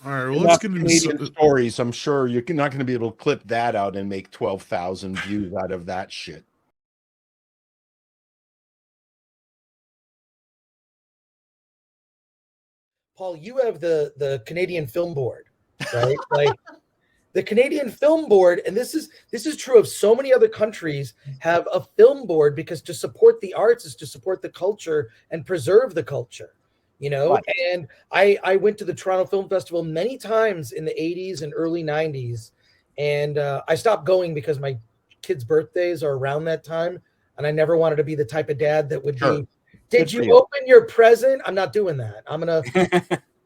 All right, well, let's enough get into Canadian stories. I'm sure you're not going to be able to clip that out and make 12,000 views out of that shit. Paul, you have the Canadian Film Board, right? Like the Canadian Film Board, and this is true of so many other countries, have a film board because to support the arts is to support the culture and preserve the culture, you know. Right. And I went to the Toronto Film Festival many times in the 80s and early 90s, and I stopped going because my kids' birthdays are around that time, and I never wanted to be the type of dad that would Sure. be, did Good for you you. open your present? I'm not doing that. I'm gonna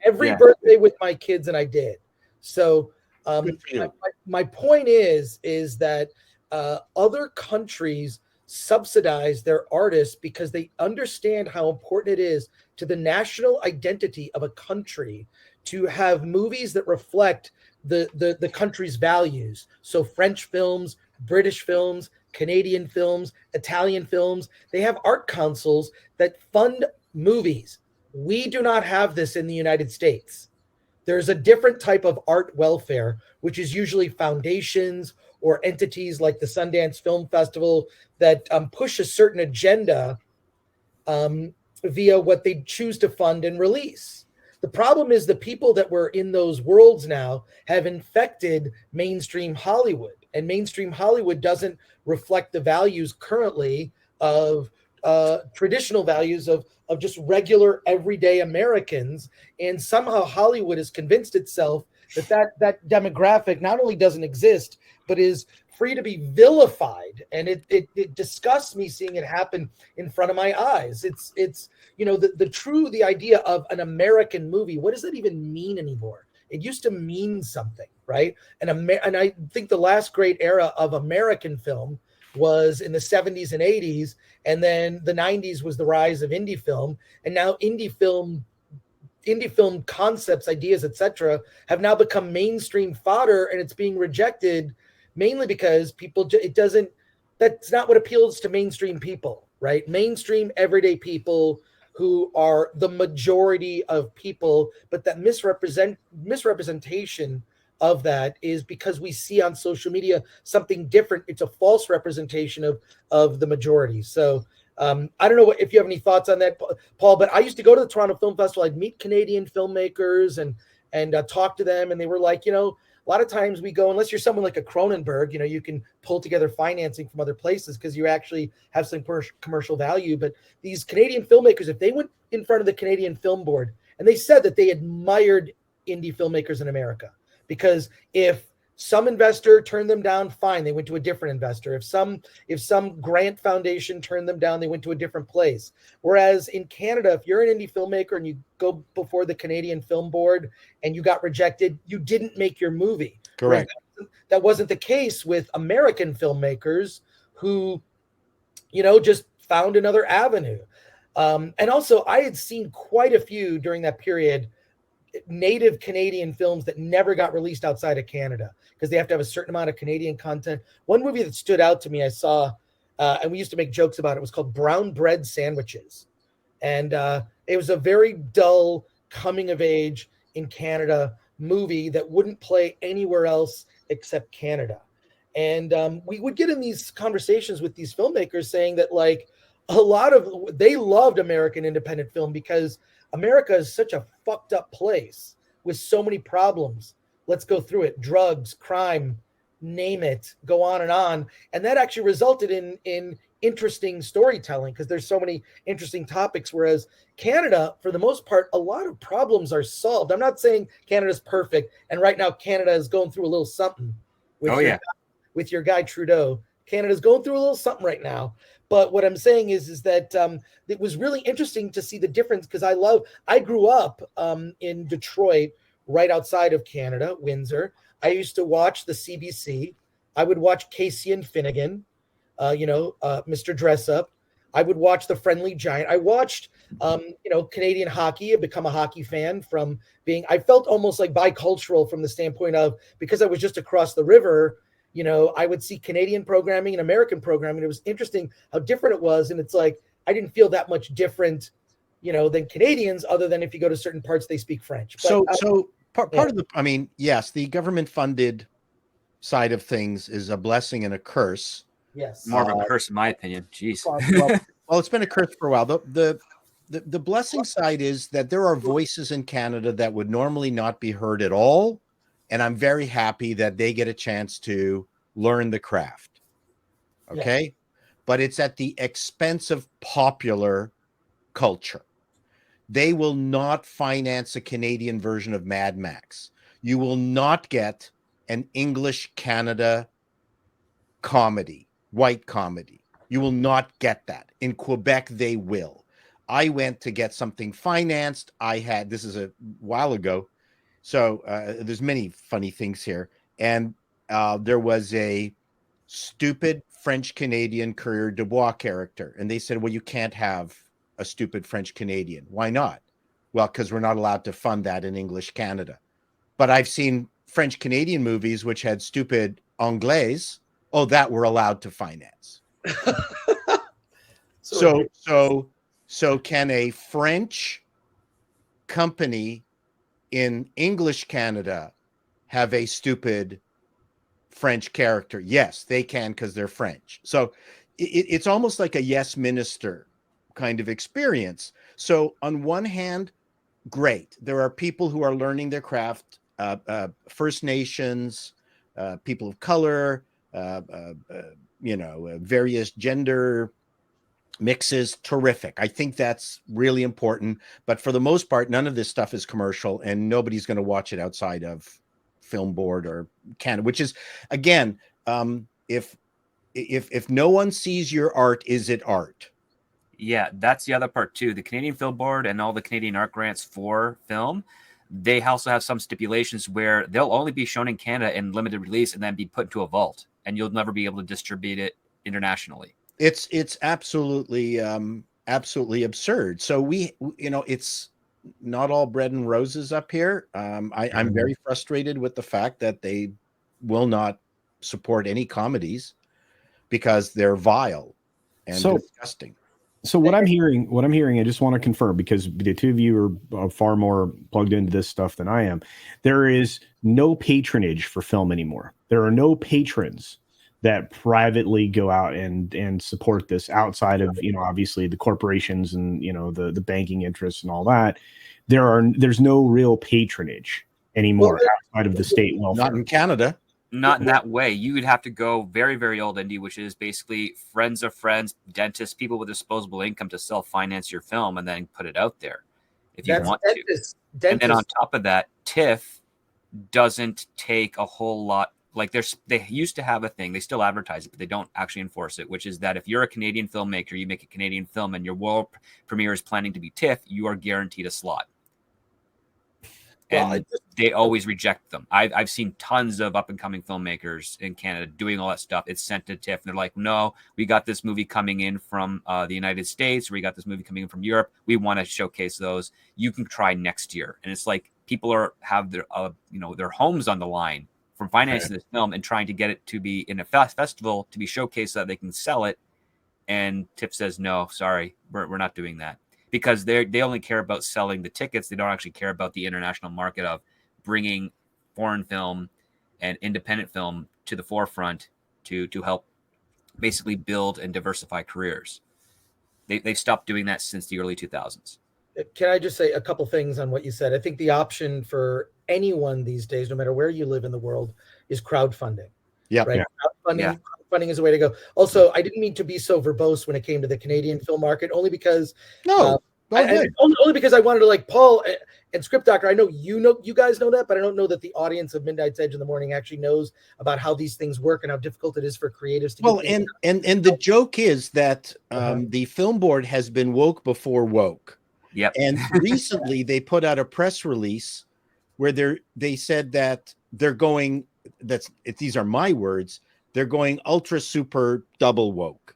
every Yeah. birthday with my kids, and I did. So Good for you. my point is that other countries subsidize their artists because they understand how important it is to the national identity of a country to have movies that reflect the country's values. So French films, British films, Canadian films, Italian films, they have art councils that fund movies. We do not have this in the United States. There's a different type of art welfare, which is usually foundations or entities like the Sundance Film Festival that push a certain agenda via what they choose to fund and release. The problem is the people that were in those worlds now have infected mainstream Hollywood, and mainstream Hollywood doesn't reflect the values currently of traditional values of just regular everyday Americans. And somehow Hollywood has convinced itself that demographic not only doesn't exist, but is free to be vilified. And it disgusts me seeing it happen in front of my eyes. It's you know, the idea of an American movie, what does that even mean anymore? It used to mean something, right? And I think the last great era of American film was in the 70s and 80s, and then the 90s was the rise of indie film, and now indie film concepts, ideas, etc., have now become mainstream fodder, and it's being rejected mainly because people that's not what appeals to mainstream people, right? Mainstream everyday people who are the majority of people, but that misrepresentation of that is because we see on social media something different. It's a false representation of the majority. So I don't know if you have any thoughts on that, Paul, but I used to go to the Toronto Film Festival. I'd meet Canadian filmmakers and talk to them. And they were like, you know, a lot of times we go, unless you're someone like a Cronenberg, you know, you can pull together financing from other places because you actually have some commercial value. But these Canadian filmmakers, if they went in front of the Canadian Film Board and they said that they admired indie filmmakers in America, because if some investor turned them down, fine, they went to a different investor. If some grant foundation turned them down, they went to a different place. Whereas in Canada, if you're an indie filmmaker and you go before the Canadian Film Board and you got rejected, you didn't make your movie. Correct. That wasn't the case with American filmmakers who, you know, just found another avenue. And also, I had seen quite a few during that period native Canadian films that never got released outside of Canada because they have to have a certain amount of Canadian content. One movie that stood out to me, I saw, and we used to make jokes about it, was called Brown Bread Sandwiches. And it was a very dull coming of age in Canada movie that wouldn't play anywhere else except Canada. And we would get in these conversations with these filmmakers saying that, like, they loved American independent film because America is such a fucked up place with so many problems. Let's go through it. Drugs, crime, name it, go on. And that actually resulted in interesting storytelling because there's so many interesting topics. Whereas Canada, for the most part, a lot of problems are solved. I'm not saying Canada's perfect. And right now, Canada is going through a little something with your guy Trudeau. Canada's going through a little something right now. But what I'm saying is that it was really interesting to see the difference because I grew up in Detroit, right outside of Canada, Windsor. I used to watch the CBC. I would watch Casey and Finnegan, Mr. Dress Up. I would watch The Friendly Giant. I watched, Canadian hockey. I've become a hockey fan from I felt almost like bicultural from the standpoint of, because I was just across the river, you know, I would see Canadian programming and American programming. It was interesting how different it was. And it's like, I didn't feel that much different, you know, than Canadians, other than if you go to certain parts, they speak French. But, part of the, I mean, yes, the government funded side of things is a blessing and a curse. Yes. More of a curse, in my opinion. Jeez. Well, it's been a curse for a while. The blessing side is that there are voices in Canada that would normally not be heard at all, and I'm very happy that they get a chance to learn the craft. Okay, yeah. But it's at the expense of popular culture. They will not finance a Canadian version of Mad Max. You will not get an English Canada comedy, white comedy. You will not get that. In Quebec, they will. I went to get something financed. This is a while ago. So there's many funny things here. And there was a stupid French Canadian Coureur de Bois character. And they said, well, you can't have a stupid French Canadian. Why not? Well, because we're not allowed to fund that in English Canada. But I've seen French Canadian movies which had stupid Anglais. Oh, that we're allowed to finance. So can a French company in English Canada have a stupid French character? Yes, they can, because they're French. So it's almost like a yes minister kind of experience. So on one hand, great. There are people who are learning their craft, First Nations, people of color, various gender mixes. Terrific. I think that's really important. But for the most part, none of this stuff is commercial, and nobody's going to watch it outside of Film Board or Canada, which is, again, if no one sees your art, is it art? Yeah, that's the other part too. The Canadian Film Board and all the Canadian art grants for film, they also have some stipulations where they'll only be shown in Canada in limited release and then be put into a vault, and you'll never be able to distribute it internationally. It's absolutely absurd. So it's not all bread and roses up here. I'm very frustrated with the fact that they will not support any comedies because they're vile and disgusting. So what I'm hearing, I just want to confirm, because the two of you are far more plugged into this stuff than I am. There is no patronage for film anymore. There are no patrons that privately go out and support this outside of, obviously the corporations and, the banking interests and all that. There's no real patronage anymore outside of the state welfare. Not in Canada. Not in that way. You would have to go very, very old indie, which is basically friends of friends, dentists, people with disposable income to self-finance your film and then put it out there if you want to. And then on top of that, TIFF doesn't take a whole lot. Like they used to have a thing, they still advertise it, but they don't actually enforce it, which is that if you're a Canadian filmmaker, you make a Canadian film and your world premiere is planning to be TIFF, you are guaranteed a slot. And they always reject them. I've seen tons of up-and-coming filmmakers in Canada doing all that stuff. It's sent to TIFF, and they're like, no, we got this movie coming in from the United States, or we got this movie coming in from Europe. We want to showcase those. You can try next year. And it's like people have their their homes on the line from financing this film and trying to get it to be in a festival to be showcased so that they can sell it. And TIFF says, no, sorry, we're not doing that. Because they only care about selling the tickets. They don't actually care about the international market of bringing foreign film and independent film to the forefront to help basically build and diversify careers. They've stopped doing that since the early 2000s. Can I just say a couple things on what you said? I think the option for anyone these days, no matter where you live in the world, is crowdfunding. Yeah. Right. Yeah. Crowdfunding is the way to go. Also, I didn't mean to be so verbose when it came to the Canadian film market, only because only because I wanted to, like, Paul and Script Doctor. I know you guys know that, but I don't know that the audience of Midnight's Edge in the Morning actually knows about how these things work and how difficult it is for creatives to and the joke is that the Film Board has been woke before woke. Yep. And recently they put out a press release where they said that they're going, these are my words, they're going ultra super double woke.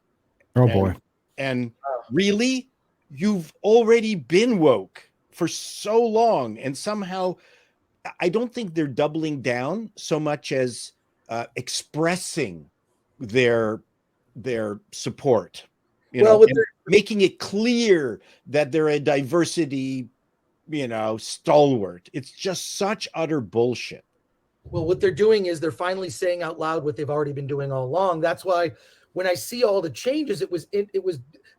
Oh boy. And really, you've already been woke for so long, and somehow I don't think they're doubling down so much as expressing their support, making it clear that they're a diversity stalwart. It's just such utter bullshit. Well, what they're doing is they're finally saying out loud what they've already been doing all along. That's why when I see all the changes, it was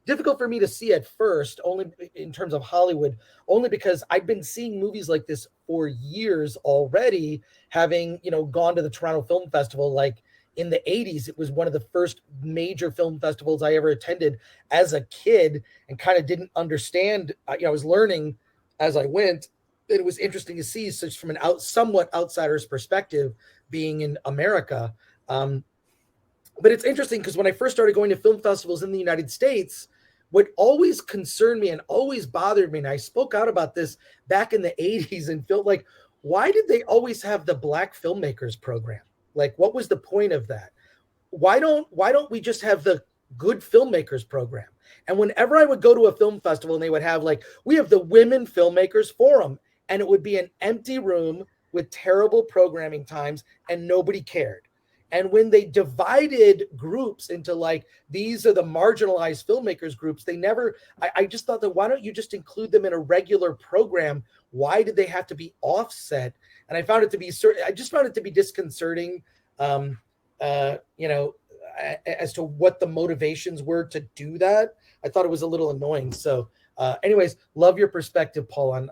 difficult for me to see at first, only in terms of Hollywood, only because I've been seeing movies like this for years already, having, gone to the Toronto Film Festival. Like in the 80s, it was one of the first major film festivals I ever attended as a kid, and kind of didn't understand. I was learning as I went. It was interesting to see, such from somewhat outsider's perspective, being in America. But it's interesting because when I first started going to film festivals in the United States, what always concerned me and always bothered me, and I spoke out about this back in the 80s and felt like, why did they always have the Black Filmmakers Program? Like, what was the point of that? Why don't we just have the Good Filmmakers Program? And whenever I would go to a film festival and they would have, like, we have the Women Filmmakers Forum, and it would be an empty room with terrible programming times, and nobody cared. And when they divided groups into, like, these are the marginalized filmmakers groups, I just thought that, why don't you just include them in a regular program? Why did they have to be offset? And I just found it to be disconcerting, as to what the motivations were to do that. I thought it was a little annoying. So anyways, love your perspective, Paul, on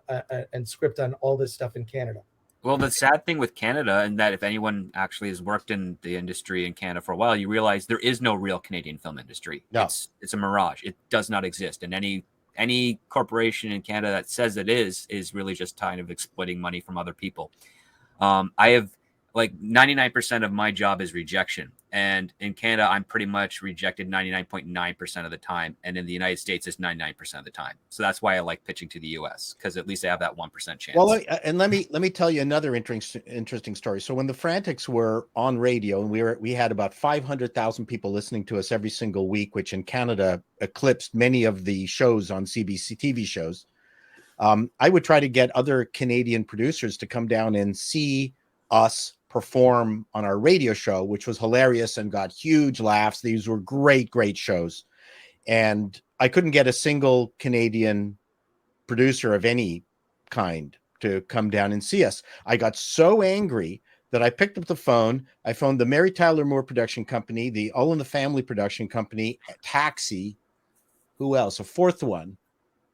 and Script on all this stuff in Canada. Well, the sad thing with Canada, and that if anyone actually has worked in the industry in Canada for a while, you realize there is no real Canadian film industry. No. It's a mirage. It does not exist. And any corporation in Canada that says it is really just kind of exploiting money from other people. I have, like, 99% of my job is rejection. And in Canada, I'm pretty much rejected 99.9% of the time. And in the United States, it's 99% of the time. So that's why I like pitching to the US, because at least I have that 1% chance. Well, and let me tell you another interesting story. So when the Frantics were on radio, and we had about 500,000 people listening to us every single week, which in Canada eclipsed many of the shows on CBC TV shows. I would try to get other Canadian producers to come down and see us perform on our radio show, which was hilarious and got huge laughs. These were great shows. And I couldn't get a single Canadian producer of any kind to come down and see us. I got so angry that I picked up the phone. I phoned the Mary Tyler Moore production company, the All in the Family production company, Taxi. Who else? A fourth one.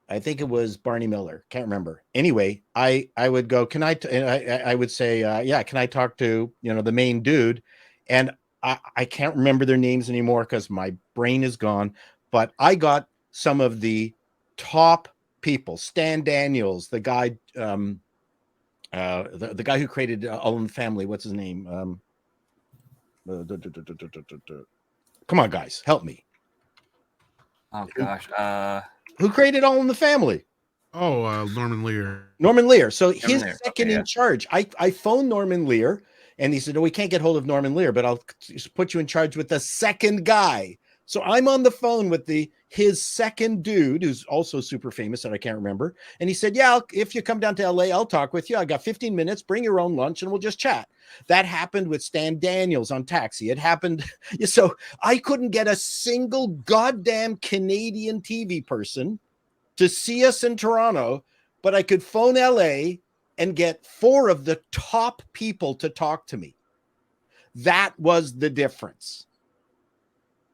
I think it was Barney Miller. Can't remember. Anyway, I would go, I would say, yeah, can I talk to, the main dude? And I can't remember their names anymore because my brain is gone. But I got some of the top people. Stan Daniels, the guy, the guy who created All in the Family. What's his name? Come on, guys, help me. Oh gosh. Who created All in the Family? Oh, Norman Lear. Norman Lear. So his second in charge. I phoned Norman Lear, and he said, "No, we can't get hold of Norman Lear, but I'll just put you in charge with the second guy." So I'm on the phone with his second dude, who's also super famous that I can't remember. And he said, "Yeah, if you come down to LA, I'll talk with you. I got 15 minutes. Bring your own lunch, and we'll just chat." That happened with Stan Daniels on Taxi. It happened. So I couldn't get a single goddamn Canadian TV person to see us in Toronto, but I could phone LA and get 4 of the top people to talk to me. That was the difference.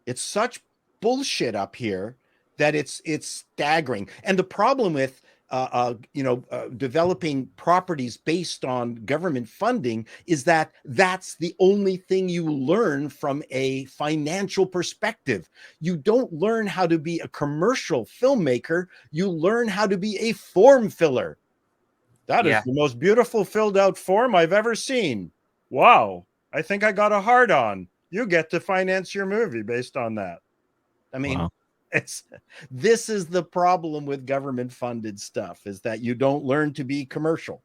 It's such bullshit up here that it's staggering. And the problem with developing properties based on government funding is that that's the only thing you learn from a financial perspective. You don't learn how to be a commercial filmmaker. You learn how to be a form filler. That is the most beautiful filled out form I've ever seen. Wow. I think I got a hard on. You get to finance your movie based on that. I mean, wow. This is the problem with government funded stuff, is that you don't learn to be commercial.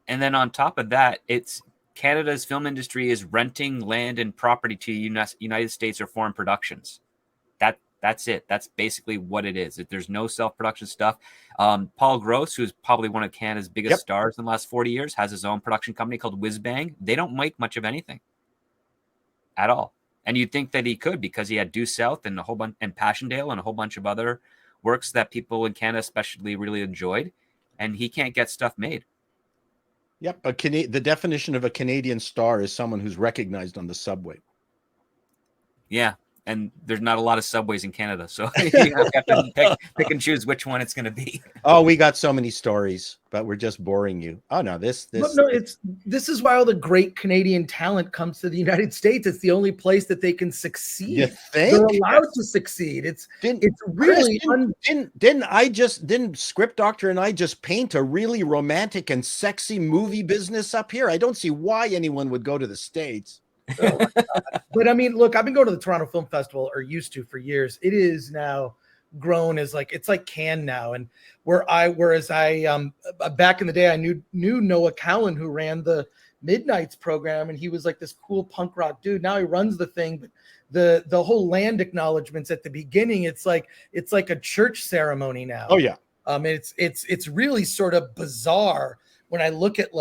And then on top of that, it's Canada's film industry is renting land and property to United States or foreign productions. That's it. That's basically what it is. There's no self-production stuff. Paul Gross, who's probably one of Canada's biggest stars in the last 40 years, has his own production company called Whiz Bang. They don't make much of anything at all. And you'd think that he could, because he had Due South and a whole bunch, and Passchendaele and a whole bunch of other works that people in Canada especially really enjoyed. and he can't get stuff made. Yep. The definition of a Canadian star is someone who's recognized on the subway. Yeah. And there's not a lot of subways in Canada, so you have to pick and choose which one it's going to be. Oh, we got so many stories, but we're just boring you. Oh no, this is why all the great Canadian talent comes to the United States. It's the only place that they can succeed. You think they're allowed to succeed? It's really didn't Script Doctor and I just paint a really romantic and sexy movie business up here? I don't see why anyone would go to the States. But I mean, look, I've been going to the Toronto Film Festival, or used to, for years. It is now grown as it's like Cannes now. And whereas I back in the day, I knew Noah Cowan, who ran the Midnights program, and he was like this cool punk rock dude. Now he runs the thing, but the whole land acknowledgments at the beginning, it's like a church ceremony now. Oh yeah. It's really sort of bizarre when I look at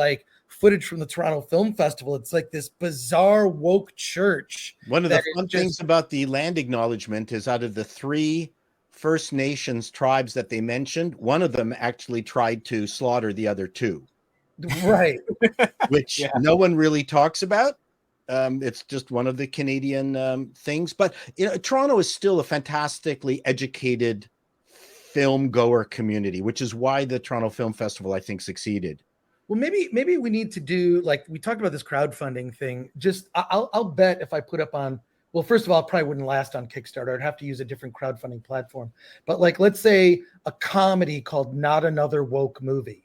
footage from the Toronto Film Festival. It's like this bizarre woke church. One of the fun things about the land acknowledgement is, out of the 3 First Nations tribes that they mentioned, one of them actually tried to slaughter the other 2. Right. Which no one really talks about. It's just one of the Canadian things. But Toronto is still a fantastically educated film goer community, which is why the Toronto Film Festival, I think, succeeded. Well, maybe we need to do, we talked about this crowdfunding thing. Just I'll bet if I put up on, well, first of all, it probably wouldn't last on Kickstarter. I'd have to use a different crowdfunding platform. But let's say a comedy called Not Another Woke Movie.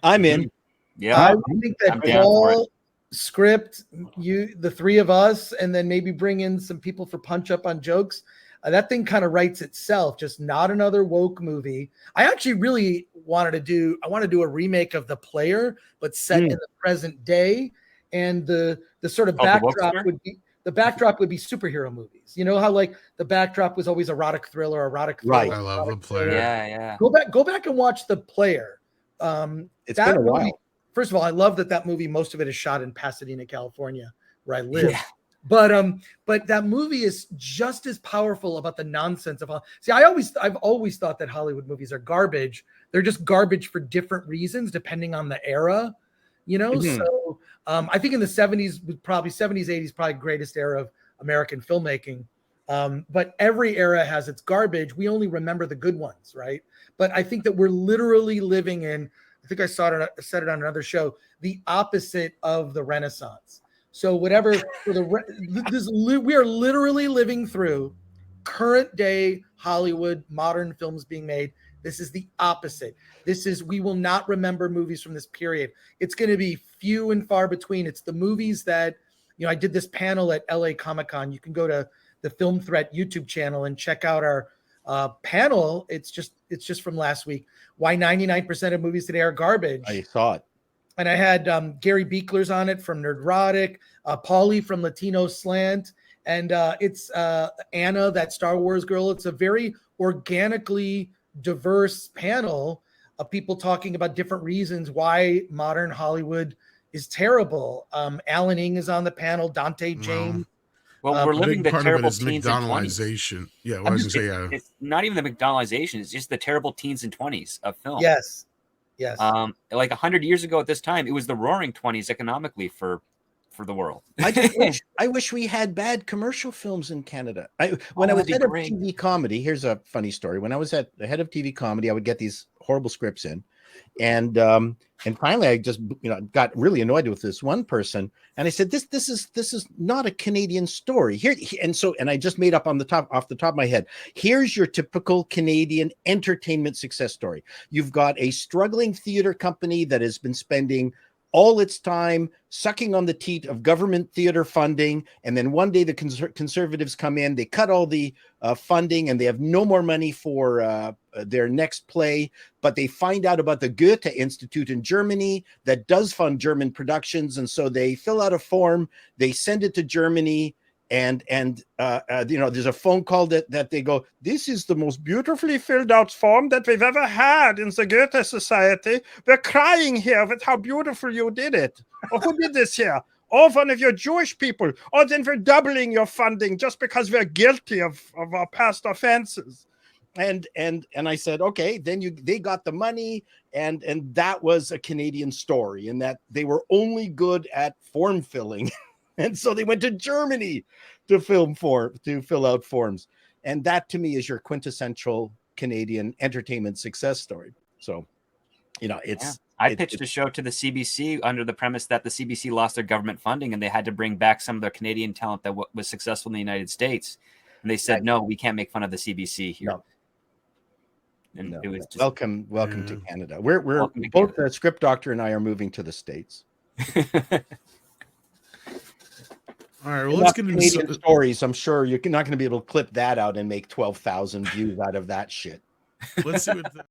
I'm in. Yeah, I think that Paul, Script, the 3 of us, and then maybe bring in some people for punch up on jokes. That thing kind of writes itself. Just Not Another Woke Movie. I actually really want to do a remake of The Player, but set in the present day. And the sort of backdrop would be superhero movies. You know how the backdrop was always erotic thriller. Right. I love The Player. Yeah. Go back and watch The Player. It's been a while. First of all, I love that movie. Most of it is shot in Pasadena, California, where I live. Yeah. But that movie is just as powerful about the nonsense of I've always thought that Hollywood movies are garbage. They're just garbage for different reasons depending on the era, So I think in the 70s, 80s, probably greatest era of American filmmaking. But every era has its garbage. We only remember the good ones, right? But I think that we're literally living in, I think I said it on another show, the opposite of the Renaissance. So we are literally living through current day Hollywood modern films being made. This is the opposite. We will not remember movies from this period. It's going to be few and far between. It's the movies that, I did this panel at LA Comic-Con. You can go to the Film Threat YouTube channel and check out our panel. It's just from last week. Why 99% of movies today are garbage. I saw it. And I had Gary Beekler's on it from Nerdrotic, Paulie from Latino Slant, and it's Anna, that Star Wars girl. It's a very organically diverse panel of people talking about different reasons why modern Hollywood is terrible. Alan Ng is on the panel, Dante James. Well, we're living the terrible teens and 20s. Yeah, well, I was going to say, yeah. It's not even the McDonaldization. It's just the terrible teens and 20s of film. Yes. 100 years ago at this time, it was the roaring 20s economically for the world. I wish we had bad commercial films in Canada. When I was head of TV comedy, here's a funny story. When I was at the head of TV comedy, I would get these horrible scripts in, and finally I just got really annoyed with this one person, and I said, this is not a Canadian story here. And I just made up off the top of my head, here's your typical Canadian entertainment success story. You've got a struggling theater company that has been spending all its time sucking on the teat of government theater funding. And then one day the conservatives come in, they cut all the funding, and they have no more money for their next play. But they find out about the Goethe Institute in Germany that does fund German productions. And so they fill out a form, they send it to Germany. And there's a phone call that they go, this is the most beautifully filled out form that we've ever had in the Goethe Society. We're crying here with how beautiful you did it. Oh, who did this here? Oh, one of your Jewish people. Oh, then we're doubling your funding just because we're guilty of our past offenses. and I said, okay, then they got the money, and that was a Canadian story, in that they were only good at form filling. And so they went to Germany to fill out forms. And that to me is your quintessential Canadian entertainment success story. So, it's. I pitched a show to the CBC under the premise that the CBC lost their government funding and they had to bring back some of their Canadian talent that was successful in the United States. And they said, no, we can't make fun of the CBC here. No. And No. it was just, welcome to Canada. We're to both the Script Doctor and I are moving to the States. All right, well, let's get into Canadian stories. I'm sure you're not going to be able to clip that out and make 12,000 views out of that shit. Let's see what